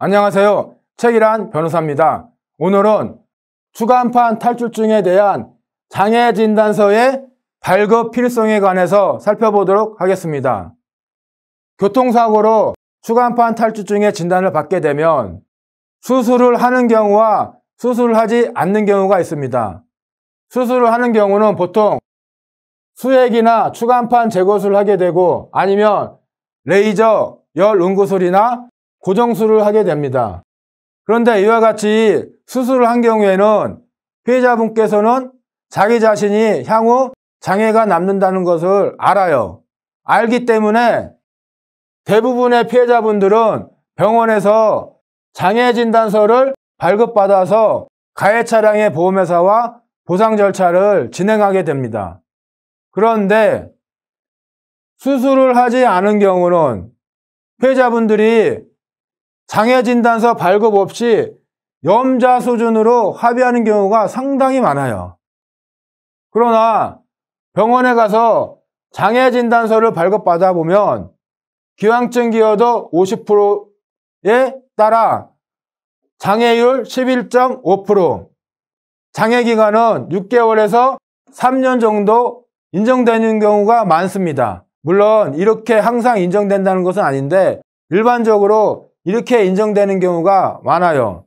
안녕하세요. 최기란 변호사입니다. 오늘은 추간판 탈출증에 대한 장애진단서의 발급 필요성에 관해서 살펴보도록 하겠습니다. 교통사고로 추간판 탈출증의 진단을 받게 되면 수술을 하는 경우와 수술을 하지 않는 경우가 있습니다. 수술을 하는 경우는 보통 수액이나 추간판 제거술을 하게 되고 아니면 레이저, 열 응고술이나 고정술을 하게 됩니다. 그런데 이와 같이 수술을 한 경우에는 피해자분께서는 자기 자신이 향후 장애가 남는다는 것을 알아요. 알기 때문에 대부분의 피해자분들은 병원에서 장애진단서를 발급받아서 가해 차량의 보험회사와 보상 절차를 진행하게 됩니다. 그런데 수술을 하지 않은 경우는 피해자분들이 장애진단서 발급 없이 염자 수준으로 합의하는 경우가 상당히 많아요. 그러나 병원에 가서 장애진단서를 발급받아 보면 기왕증 기여도 50%에 따라 장애율 11.5%, 장애기간은 6개월에서 3년 정도 인정되는 경우가 많습니다. 물론 이렇게 항상 인정된다는 것은 아닌데 일반적으로 이렇게 인정되는 경우가 많아요.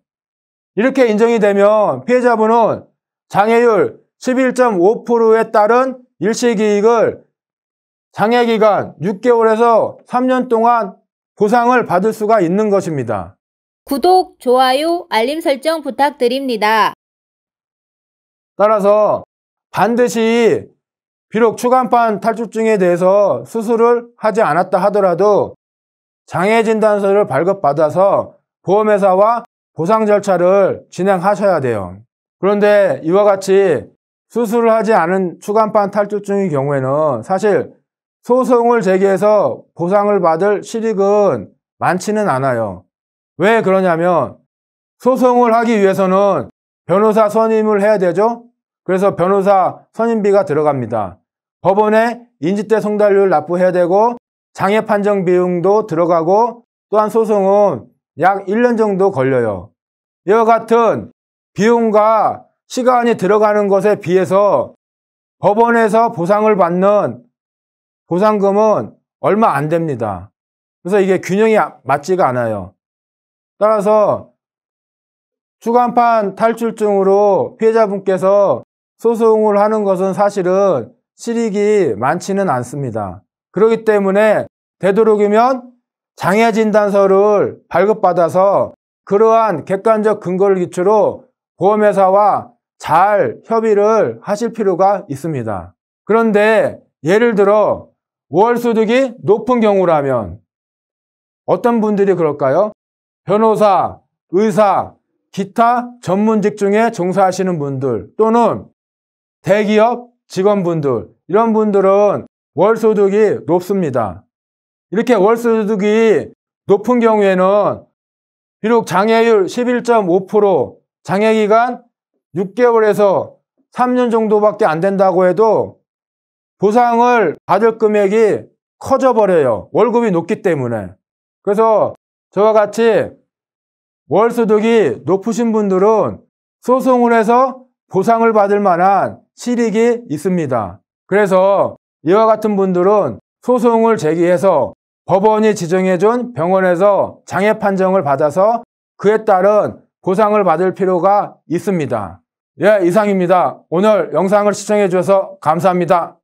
이렇게 인정이 되면 피해자분은 장애율 11.5%에 따른 일시기익을 장애기간 6개월에서 3년 동안 보상을 받을 수가 있는 것입니다. 구독, 좋아요, 알림 설정 부탁드립니다. 따라서 반드시 비록 추간판 탈출증에 대해서 수술을 하지 않았다 하더라도 장애진단서를 발급받아서 보험회사와 보상 절차를 진행하셔야 돼요. 그런데 이와 같이 수술을 하지 않은 추간판 탈출증의 경우에는 사실 소송을 제기해서 보상을 받을 실익은 많지는 않아요. 왜 그러냐면 소송을 하기 위해서는 변호사 선임을 해야 되죠. 그래서 변호사 선임비가 들어갑니다. 법원에 인지대 송달료를 납부해야 되고 장애 판정 비용도 들어가고 또한 소송은 약 1년 정도 걸려요. 이와 같은 비용과 시간이 들어가는 것에 비해서 법원에서 보상을 받는 보상금은 얼마 안 됩니다. 그래서 이게 균형이 맞지가 않아요. 따라서 추간판 탈출증으로 피해자분께서 소송을 하는 것은 사실은 실익이 많지는 않습니다. 그렇기 때문에 되도록이면 장애진단서를 발급받아서 그러한 객관적 근거를 기초로 보험회사와 잘 협의를 하실 필요가 있습니다. 그런데 예를 들어 월소득이 높은 경우라면 어떤 분들이 그럴까요? 변호사, 의사, 기타 전문 직종에 종사하시는 분들 또는 대기업 직원분들 이런 분들은 월소득이 높습니다. 이렇게 월소득이 높은 경우에는 비록 장애율 11.5%, 장애기간 6개월에서 3년 정도밖에 안 된다고 해도 보상을 받을 금액이 커져버려요. 월급이 높기 때문에. 그래서 저와 같이 월소득이 높으신 분들은 소송을 해서 보상을 받을 만한 실익이 있습니다. 그래서 이와 같은 분들은 소송을 제기해서 법원이 지정해준 병원에서 장애 판정을 받아서 그에 따른 보상을 받을 필요가 있습니다. 예, 이상입니다. 오늘 영상을 시청해 주셔서 감사합니다.